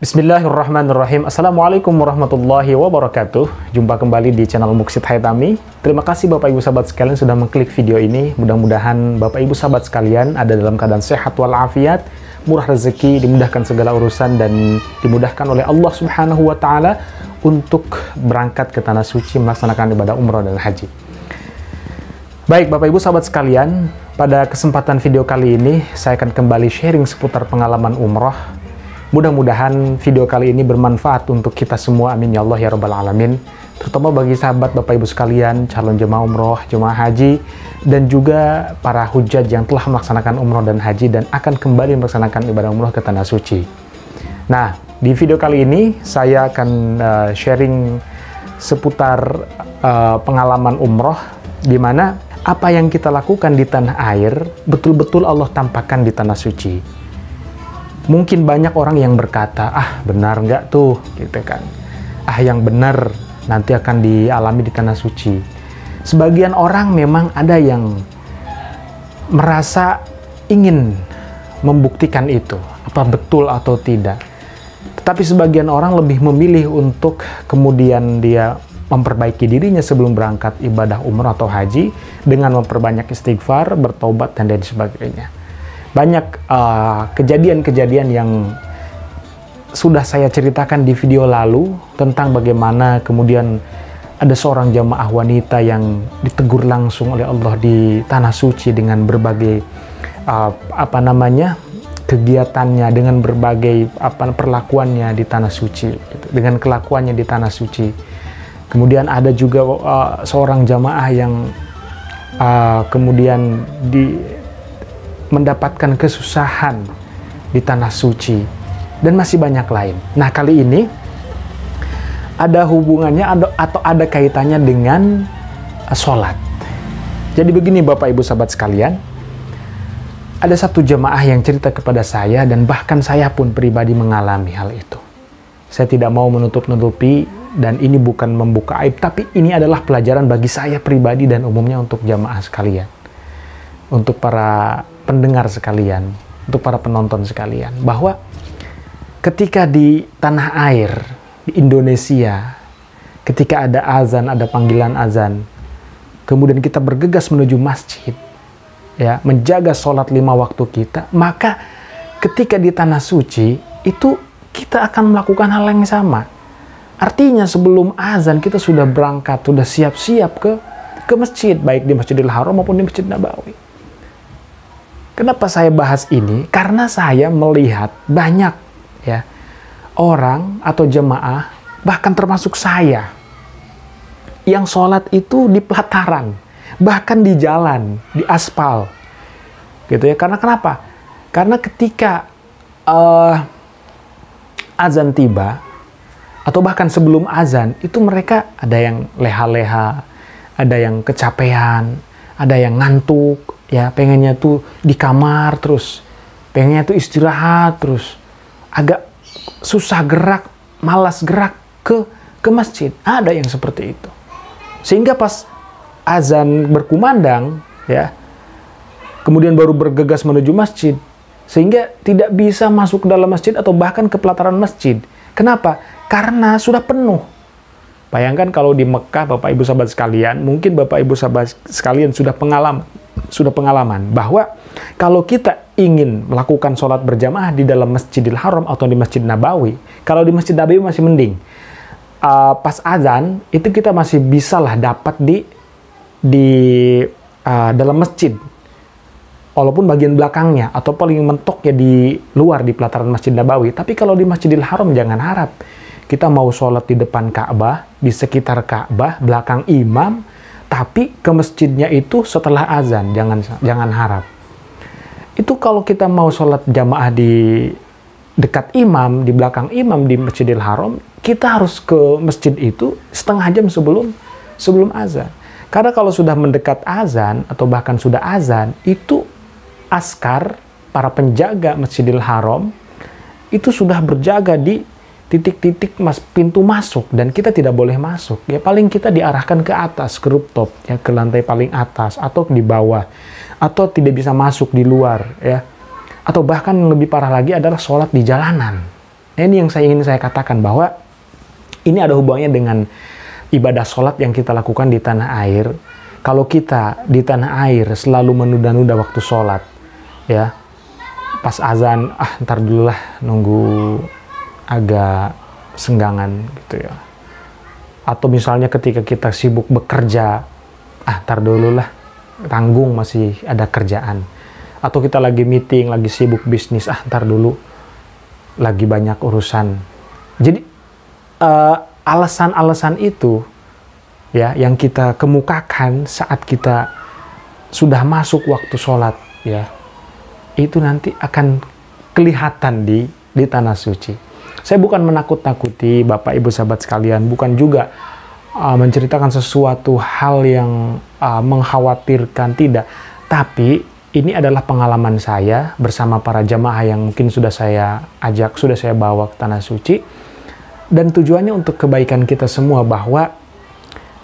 Bismillahirrahmanirrahim. Assalamualaikum warahmatullahi wabarakatuh. Jumpa kembali di channel Muksid Haitami. Terima kasih Bapak Ibu sahabat sekalian sudah mengklik video ini. Mudah-mudahan Bapak Ibu sahabat sekalian ada dalam keadaan sehat walafiat, murah rezeki, dimudahkan segala urusan dan dimudahkan oleh Allah Subhanahu wa taala untuk berangkat ke tanah suci melaksanakan ibadah umrah dan haji. Baik Bapak Ibu sahabat sekalian, pada kesempatan video kali ini saya akan kembali sharing seputar pengalaman umrah. Mudah-mudahan video kali ini bermanfaat untuk kita semua, amin ya Allah ya rabbal alamin. Terutama bagi sahabat Bapak Ibu sekalian, calon jemaah umroh, jemaah haji, dan juga para hujjaj yang telah melaksanakan umroh dan haji dan akan kembali melaksanakan ibadah umroh ke tanah suci. Nah, di video kali ini saya akan sharing seputar pengalaman umroh, di mana apa yang kita lakukan di tanah air betul-betul Allah tampakkan di tanah suci. Mungkin banyak orang yang berkata, benar nggak tuh, gitu kan. Yang benar nanti akan dialami di tanah suci. Sebagian orang memang ada yang merasa ingin membuktikan itu, apa betul atau tidak. Tetapi sebagian orang lebih memilih untuk kemudian dia memperbaiki dirinya sebelum berangkat ibadah umrah atau haji dengan memperbanyak istighfar, bertobat, dan lain sebagainya. Banyak kejadian-kejadian yang sudah saya ceritakan di video lalu tentang bagaimana kemudian ada seorang jamaah wanita yang ditegur langsung oleh Allah di tanah suci dengan berbagai kegiatannya, dengan berbagai perlakuannya di tanah suci, dengan kelakuannya di tanah suci. Kemudian ada juga seorang jamaah yang kemudian mendapatkan kesusahan di tanah suci, dan masih banyak lain. Nah, kali ini ada hubungannya atau ada kaitannya dengan sholat. Jadi begini Bapak Ibu sahabat sekalian, ada satu jemaah yang cerita kepada saya, dan bahkan saya pun pribadi mengalami hal itu. Saya tidak mau menutup-nutupi, dan ini bukan membuka aib, tapi ini adalah pelajaran bagi saya pribadi dan umumnya untuk jamaah sekalian, untuk para pendengar sekalian, untuk para penonton sekalian, bahwa ketika di tanah air, di Indonesia, ketika ada azan, ada panggilan azan, kemudian kita bergegas menuju masjid, ya, menjaga sholat 5 waktu kita, maka ketika di tanah suci, itu kita akan melakukan hal yang sama. Artinya sebelum azan kita sudah berangkat, sudah siap-siap ke masjid, baik di Masjidil Haram maupun di Masjid Nabawi. Kenapa saya bahas ini? Karena saya melihat banyak ya orang atau jemaah, bahkan termasuk saya, yang sholat itu di pelataran, bahkan di jalan, di aspal, gitu ya. Karena kenapa? Karena ketika azan tiba, atau bahkan sebelum azan, itu mereka ada yang leha-leha, ada yang kecapean, ada yang ngantuk, ya, pengennya tuh di kamar terus, pengennya tuh istirahat terus, agak susah gerak, malas gerak ke masjid. Ada yang seperti itu. Sehingga pas azan berkumandang, ya, kemudian baru bergegas menuju masjid, sehingga tidak bisa masuk ke dalam masjid atau bahkan ke pelataran masjid. Kenapa? Karena sudah penuh. Bayangkan kalau di Mekah, Bapak Ibu sahabat sekalian, mungkin Bapak Ibu sahabat sekalian sudah pengalaman bahwa kalau kita ingin melakukan sholat berjamaah di dalam Masjidil Haram atau di Masjid Nabawi, kalau di Masjid Nabawi masih mending. Pas azan itu kita masih bisa lah dapat di dalam masjid, walaupun bagian belakangnya atau paling mentok ya di luar di pelataran Masjid Nabawi. Tapi kalau di Masjidil Haram jangan harap kita mau sholat di depan Ka'bah, di sekitar Ka'bah, belakang imam, tapi ke masjidnya itu setelah azan, jangan harap. Itu kalau kita mau sholat jamaah di dekat imam, di belakang imam di Masjidil Haram, kita harus ke masjid itu setengah jam sebelum azan. Karena kalau sudah mendekat azan atau bahkan sudah azan, itu askar, para penjaga Masjidil Haram, itu sudah berjaga di titik-titik pintu masuk, dan kita tidak boleh masuk. Ya paling kita diarahkan ke atas, ke rooftop, ya, ke lantai paling atas atau di bawah, atau tidak bisa masuk di luar, ya. Atau bahkan yang lebih parah lagi adalah sholat di jalanan. Ini yang ingin saya katakan, bahwa ini ada hubungannya dengan ibadah sholat yang kita lakukan di tanah air. Kalau kita di tanah air selalu menunda-nunda waktu sholat, ya, pas azan, ntar dulu lah, nunggu agak senggangan gitu ya. Atau misalnya ketika kita sibuk bekerja, ntar dulu lah, tanggung masih ada kerjaan. Atau kita lagi meeting, lagi sibuk bisnis, ntar dulu, lagi banyak urusan. Jadi alasan-alasan itu ya yang kita kemukakan saat kita sudah masuk waktu sholat, ya, itu nanti akan kelihatan di tanah suci. Saya bukan menakut-nakuti Bapak Ibu sahabat sekalian, bukan juga menceritakan sesuatu hal yang mengkhawatirkan, tidak. Tapi ini adalah pengalaman saya bersama para jamaah yang mungkin sudah saya ajak, sudah saya bawa ke tanah suci. Dan tujuannya untuk kebaikan kita semua, bahwa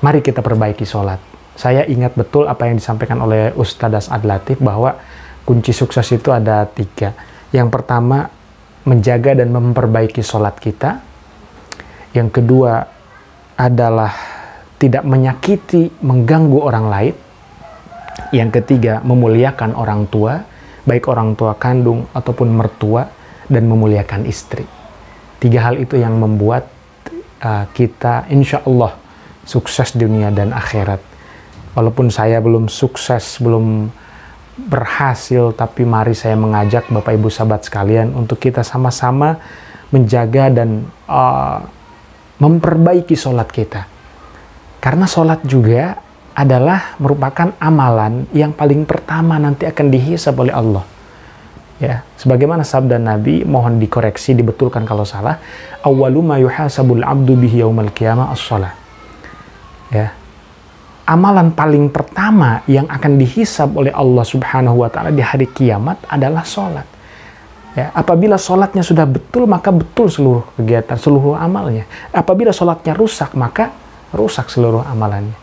mari kita perbaiki sholat. Saya ingat betul apa yang disampaikan oleh Ustadz As'ad Latif, bahwa kunci sukses itu ada 3. Yang pertama, menjaga dan memperbaiki sholat kita. Yang kedua adalah tidak menyakiti, mengganggu orang lain. Yang ketiga, memuliakan orang tua, baik orang tua kandung ataupun mertua, dan memuliakan istri. 3 hal itu yang membuat kita insya Allah sukses dunia dan akhirat. Walaupun saya belum sukses, belum berhasil, tapi mari saya mengajak Bapak Ibu sahabat sekalian untuk kita sama-sama menjaga dan memperbaiki sholat kita. Karena sholat juga adalah merupakan amalan yang paling pertama nanti akan dihisab oleh Allah. Ya, sebagaimana sabda Nabi, mohon dikoreksi, dibetulkan kalau salah, awwalu ma yuhasabul abdu bihi yaumal qiyamah as-shalah. Ya. Amalan paling pertama yang akan dihisab oleh Allah Subhanahu wa taala di hari kiamat adalah sholat. Ya, apabila sholatnya sudah betul, maka betul seluruh kegiatan, seluruh amalnya. Apabila sholatnya rusak, maka rusak seluruh amalannya.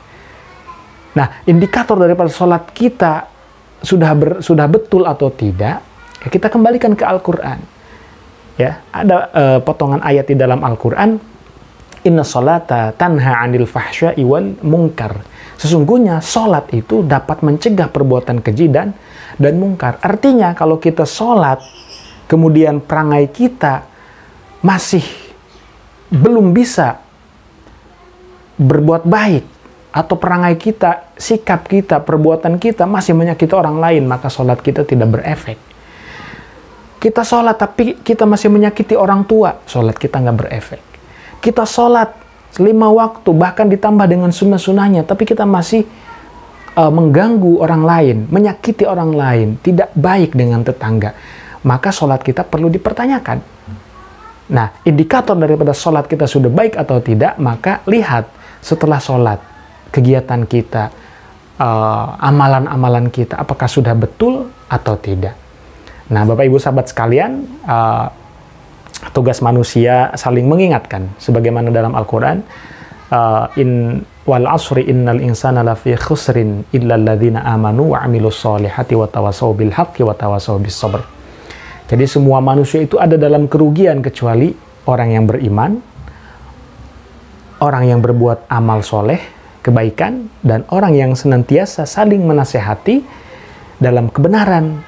Nah, indikator daripada sholat kita sudah betul atau tidak, ya kita kembalikan ke Al-Quran. Ya, ada potongan ayat di dalam Al-Quran, inna sholata tanha 'anil fahsya'i wal munkar. Sesungguhnya sholat itu dapat mencegah perbuatan keji dan mungkar. Artinya kalau kita sholat, kemudian perangai kita masih belum bisa berbuat baik, atau perangai kita, sikap kita, perbuatan kita masih menyakiti orang lain, maka sholat kita tidak berefek. Kita sholat tapi kita masih menyakiti orang tua, sholat kita nggak berefek. Kita sholat 5 waktu, bahkan ditambah dengan sunnah-sunnahnya, tapi kita masih mengganggu orang lain, menyakiti orang lain, tidak baik dengan tetangga, maka sholat kita perlu dipertanyakan. Nah, indikator daripada sholat kita sudah baik atau tidak, maka lihat setelah sholat, kegiatan kita, amalan-amalan kita, apakah sudah betul atau tidak. Nah, Bapak Ibu sahabat sekalian, tugas manusia saling mengingatkan, sebagaimana dalam Al-Quran, wal asri innal insana lafi khusrin illa alladzina amanu wa amilus solihati wa tawasaw bil haqqi wa tawasaw bis sabr. Jadi semua manusia itu ada dalam kerugian kecuali orang yang beriman, orang yang berbuat amal soleh, kebaikan, dan orang yang senantiasa saling menasehati dalam kebenaran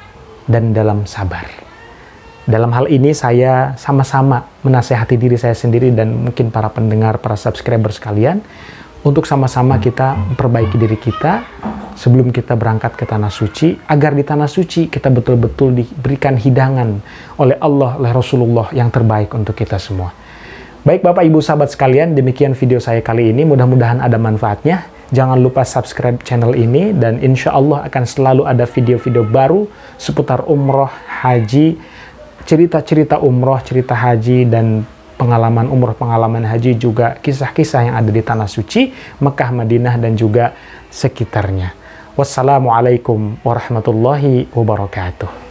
dan dalam sabar. Dalam hal ini saya sama-sama menasehati diri saya sendiri dan mungkin para pendengar, para subscriber sekalian, untuk sama-sama kita memperbaiki diri kita sebelum kita berangkat ke tanah suci, agar di tanah suci kita betul-betul diberikan hidangan oleh Allah, oleh Rasulullah yang terbaik untuk kita semua. Baik Bapak Ibu sahabat sekalian, demikian video saya kali ini, mudah-mudahan ada manfaatnya. Jangan lupa subscribe channel ini, dan insya Allah akan selalu ada video-video baru seputar umroh, haji, cerita-cerita umroh, cerita haji, dan pengalaman umroh, pengalaman haji, juga kisah-kisah yang ada di Tanah Suci, Mekah, Madinah, dan juga sekitarnya. Wassalamualaikum warahmatullahi wabarakatuh.